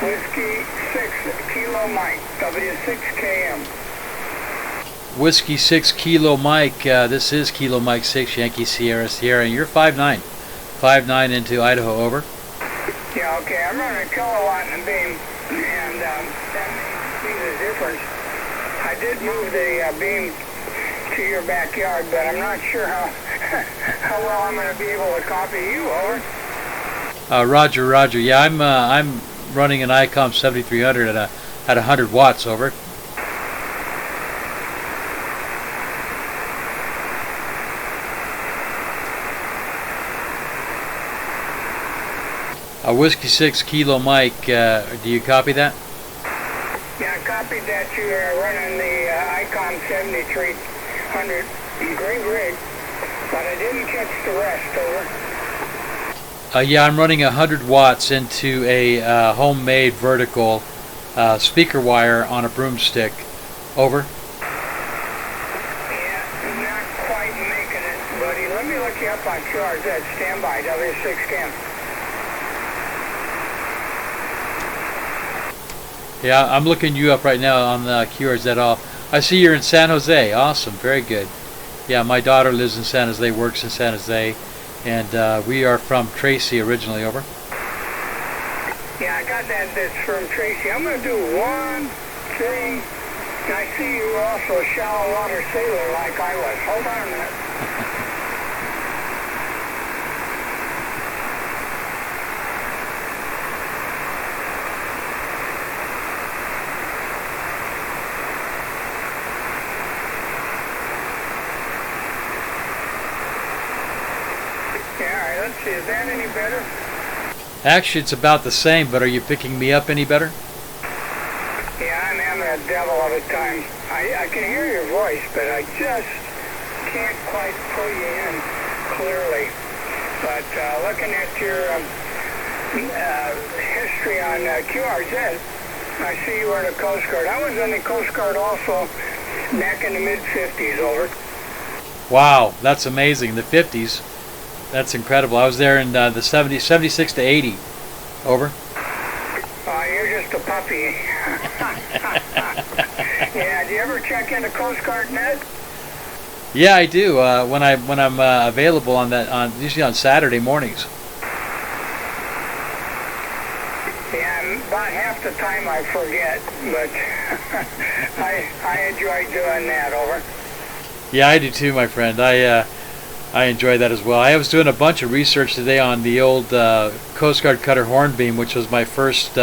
Whiskey 6 Kilo Mike, W6KM. Whiskey 6 Kilo Mike, this is Kilo Mike 6 Yankee Sierra Sierra, and you're 5'9". 5'9" into Idaho, over. Yeah, okay, I'm running a kilowatt in the beam, and that may be the difference. I did move the beam to your backyard, but I'm not sure how well I'm going to be able to copy you, over. Roger. Yeah, I'm running an ICOM 7300 at 100 watts, over. Whiskey 6 Kilo Mike, do you copy that? Yeah, I copied that you are running the ICOM 7300 gray grid, but I didn't catch the rest, over. Yeah, I'm running 100 watts into a homemade vertical speaker wire on a broomstick, over. Yeah, not quite making it, buddy. Let me look you up on QRZ. Standby, W6KM. Yeah, I'm looking you up right now on the QRZ. I see you're in San Jose. Awesome, very good. Yeah, my daughter lives in San Jose, works in San Jose, and we are from Tracy originally, over. Yeah, I got that that's from Tracy. I'm going to do one thing. I see you also a shallow water sailor like I was. Hold on a minute. Let's see, is that any better? Actually, it's about the same, but are you picking me up any better? Yeah, I'm having a devil of a time. I can hear your voice, but I just can't quite pull you in clearly. But looking at your history on QRZ, I see you were in the Coast Guard. I was in the Coast Guard also back in the mid-50s, over. Wow, that's amazing. The 50s. That's incredible. I was there in the 70s, 76 to 80. Over. You're just a puppy. Yeah, do you ever check into Coast Guard Net? Yeah, I do. When I'm available usually on Saturday mornings. Yeah, about half the time I forget, but I enjoy doing that, over. Yeah, I do too, my friend. I enjoy that as well. I was doing a bunch of research today on the old Coast Guard cutter Hornbeam, which was my first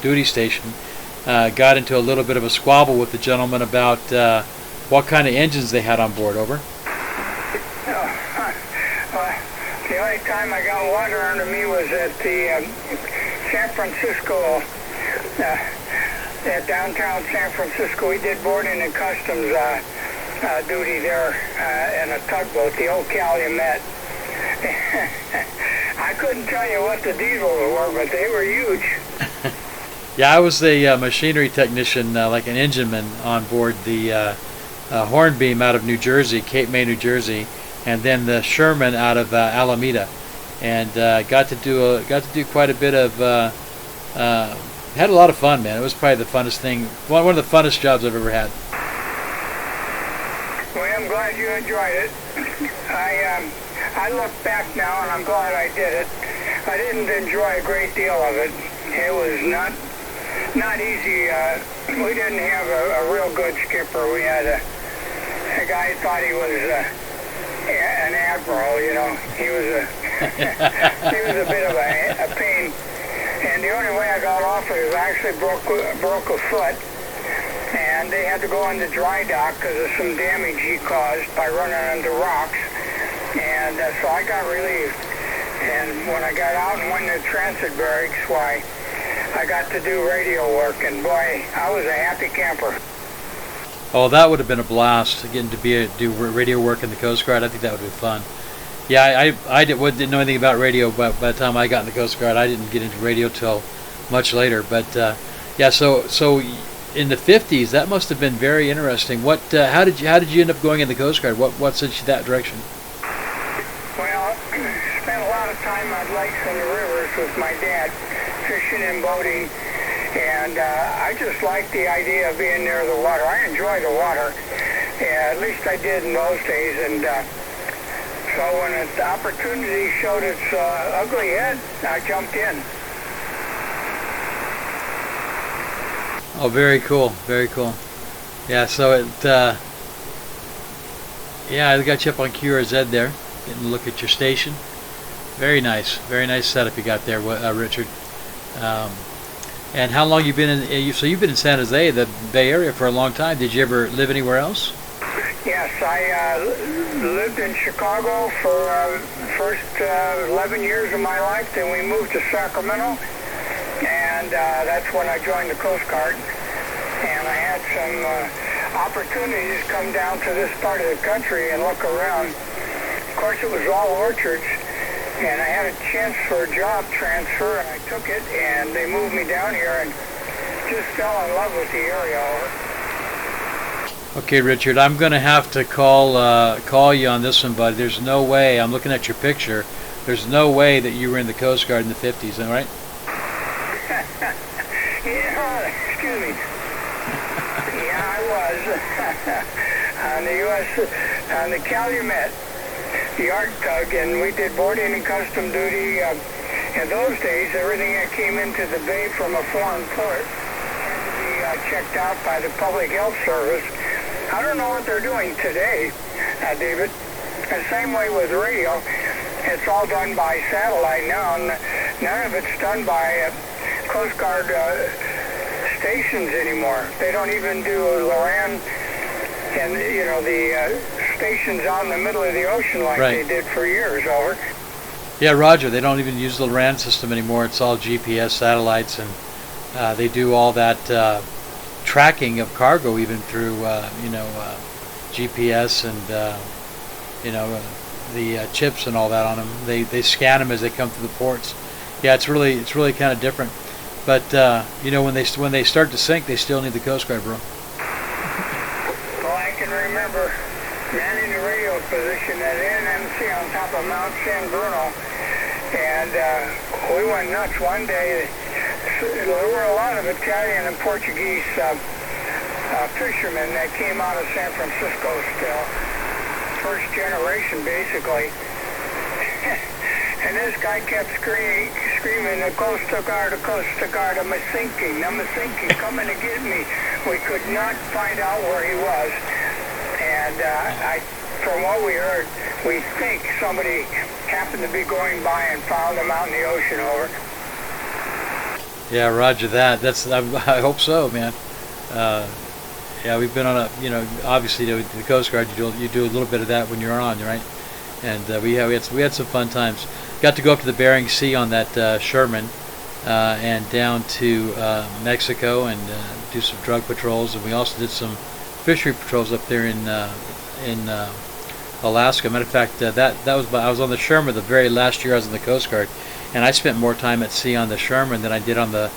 duty station. Got into a little bit of a squabble with the gentleman about what kind of engines they had on board, over. The only time I got water under me was at the San Francisco, at downtown San Francisco. We did boarding and customs duty there in a tugboat, the old Calumet. I couldn't tell you what the diesels were, but they were huge. Yeah, I was a machinery technician, like an engineman, on board the Hornbeam out of New Jersey, Cape May, New Jersey, and then the Sherman out of Alameda, and got to do quite a bit of. Had a lot of fun, man. It was probably the funnest thing, one of the funnest jobs I've ever had. Well, I'm glad you enjoyed it. I look back now, and I'm glad I did it. I didn't enjoy a great deal of it. It was not easy. We didn't have a real good skipper. We had a guy who thought he was an admiral. You know, he was he was a bit of a pain. And the only way I got off it is I actually broke a foot. And they had to go into dry dock because of some damage he caused by running into rocks. And so I got relieved. And when I got out and went to transit barracks, why, I got to do radio work. And boy, I was a happy camper. Oh, that would have been a blast, getting to do radio work in the Coast Guard. I think that would have been fun. Yeah, I didn't know anything about radio, but by the time I got in the Coast Guard, I didn't get into radio till much later. But yeah, so in the 50s, that must have been very interesting. How did you end up going in the Coast Guard? What sent you that direction? Well, spent a lot of time on lakes and the rivers with my dad, fishing and boating, And I just like the idea of being near the water. I enjoy the water. Yeah, at least I did in those days. And so when the opportunity showed its ugly head, I jumped in. Oh, very cool, very cool. Yeah, so yeah, I got you up on QRZ there, getting a look at your station. Very nice setup you got there, Richard. And how long you been in? So you've been in San Jose, the Bay Area, for a long time. Did you ever live anywhere else? Yes, I lived in Chicago for first 11 years of my life. Then we moved to Sacramento, and that's when I joined the Coast Guard. And I had some opportunities to come down to this part of the country and look around. Of course, it was all orchards. And I had a chance for a job transfer, and I took it, and they moved me down here and just fell in love with the area. Okay, Richard, I'm going to have to call you on this one, bud. There's no way, I'm looking at your picture, there's no way that you were in the Coast Guard in the 50s, is that right? Yeah, excuse me. Yeah, I was. On the U.S., on the Calumet, the Art Tug, and we did boarding and custom duty. In those days, everything that came into the bay from a foreign port had to be checked out by the Public Health Service. I don't know what they're doing today, David. The same way with radio. It's all done by satellite now. None of it's done by Coast Guard stations anymore. They don't even do Loran and, you know, the stations out in the middle of the ocean like right. They did for years, over. Yeah, Roger. They don't even use the LRAN system anymore. It's all GPS satellites, and they do all that tracking of cargo even through, GPS and, the chips and all that on them. They scan them as they come through the ports. Yeah, it's really kind of different. But when they start to sink, they still need the Coast Guard, bro. Well, I can remember manning the radio position at NMC on top of Mount San Bruno, and we went nuts one day. There were a lot of Italian and Portuguese fishermen that came out of San Francisco still, first generation basically. And this guy kept screaming, Costa Guard, I'm a sinking, coming to get me. We could not find out where he was. And from what we heard, we think somebody happened to be going by and found him out in the ocean, over. Yeah, roger that. I hope so, man. Yeah, we've been on obviously the Coast Guard, you do a little bit of that when you're on, right? And we had some fun times. Got to go up to the Bering Sea on that Sherman and down to Mexico and do some drug patrols, and we also did some fishery patrols up there in Alaska. Matter of fact, I was on the Sherman the very last year I was in the Coast Guard, and I spent more time at sea on the Sherman than I did on the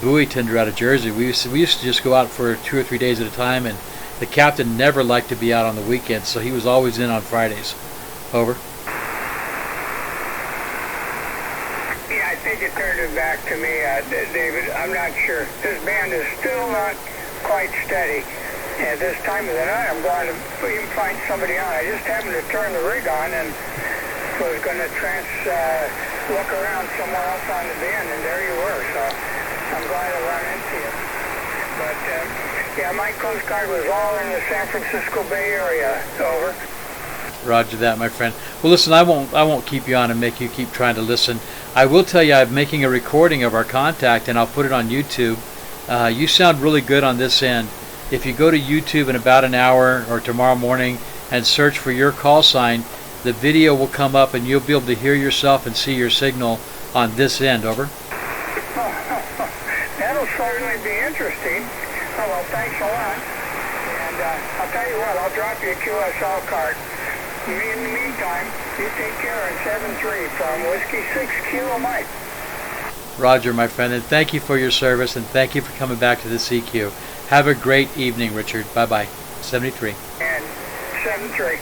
buoy tender out of Jersey. We used to just go out for 2 or 3 days at a time, and the captain never liked to be out on the weekends, so he was always in on Fridays. Over. Yeah, I think it turned it back to me, David. I'm not sure. This band is still not quite steady. At this time of the night, I'm going to even find somebody on. I just happened to turn the rig on and was going to look around somewhere else on the band, and there you were. So I'm glad I run into you. But yeah, my Coast Guard was all in the San Francisco Bay Area. Over. Roger that, my friend. Well, listen, I won't keep you on and make you keep trying to listen. I will tell you I'm making a recording of our contact, and I'll put it on YouTube. You sound really good on this end. If you go to YouTube in about an hour or tomorrow morning and search for your call sign, the video will come up and you'll be able to hear yourself and see your signal on this end. Over. That'll certainly be interesting. Oh, well, thanks a lot. And I'll tell you what, I'll drop you a QSL card. In the meantime, you take care of 7-3 from Whiskey 6 Kilo Mike. Roger, my friend, and thank you for your service, and thank you for coming back to the CQ. Have a great evening, Richard. Bye-bye. 73. And 7-3.